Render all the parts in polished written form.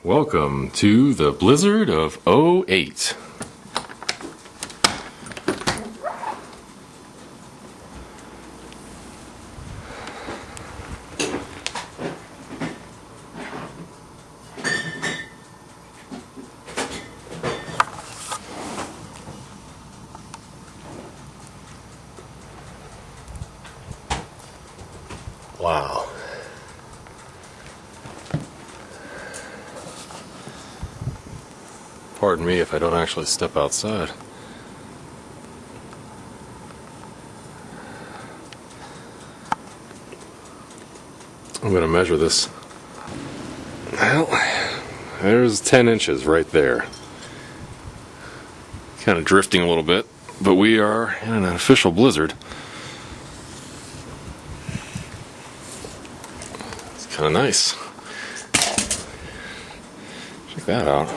Welcome to the blizzard of '08. Wow. Pardon me if I don't actually step outside. I'm going to measure this. Well, there's 10 inches right there. Kind of drifting a little bit, but we are in an official blizzard. It's kind of nice. Check that out.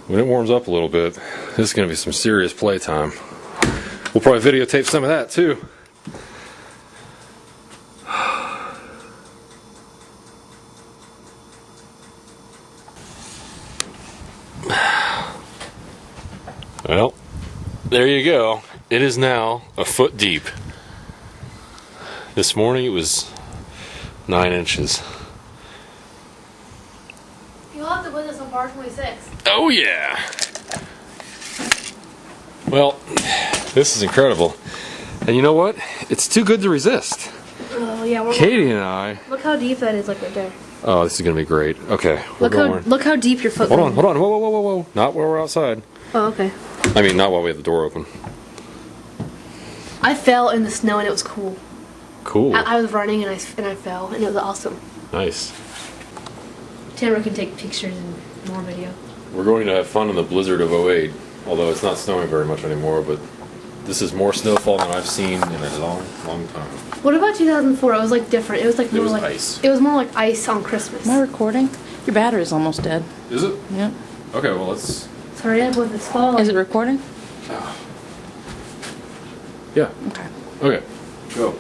When it warms up a little bit, this is going to be some serious playtime. We'll probably videotape some of that too. Well, there you go. It is now a foot deep. This morning it was 9 inches. You'll have to put this on Barr 26. Oh yeah! Well, this is incredible. And you know what? It's too good to resist. Oh yeah, Katie and I... Look how deep that is, like right there. Oh, this is going to be great. Okay, we're going. Look how deep your foot Hold on. Whoa. Not while we're outside. Oh, okay. I mean, not while we have the door open. I fell in the snow and it was cool. Cool. I was running and I fell and it was awesome. Nice. Tamara can take pictures and more video. We're going to have fun in the blizzard of '08, although it's not snowing very much anymore, but this is more snowfall than I've seen in a long, long time. What about 2004? It was like different. It was like more like ice. It was more like ice on Christmas. Am I recording? Your battery's almost dead. Is it? Yep. Okay, well let's... Sorry, I put this fall. Is it recording? Yeah. Okay. Okay. Go.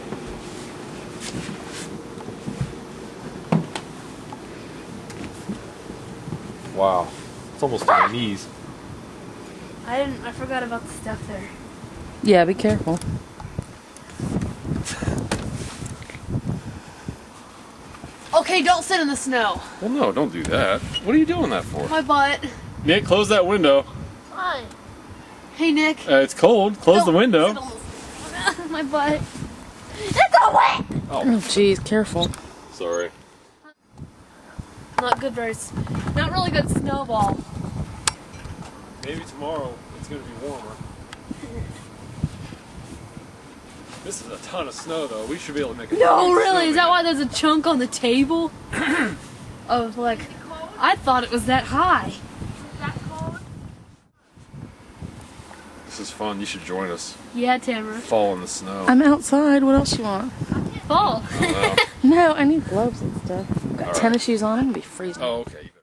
Wow. It's almost to my knees. I forgot about the stuff there. Yeah, be careful. Okay, don't sit in the snow. Well, no, don't do that. What are you doing that for? My butt. Nick, close that window. Fine. Hey, Nick. It's cold. Close the window. My butt. It's all wet. Oh, jeez, careful. Sorry. Not good, not really good snowball. Maybe tomorrow it's going to be warmer. This is a ton of snow, though. We should be able to make a... No, really? Is that why there's a chunk on the table? Oh, like, I thought it was that high. Is that cold? This is fun. You should join us. Yeah, Tamara. Fall in the snow. I'm outside. What else you want? Fall. Oh, No, I need gloves and stuff. I've got All tennis shoes on. I'm going to be freezing. oh, okay.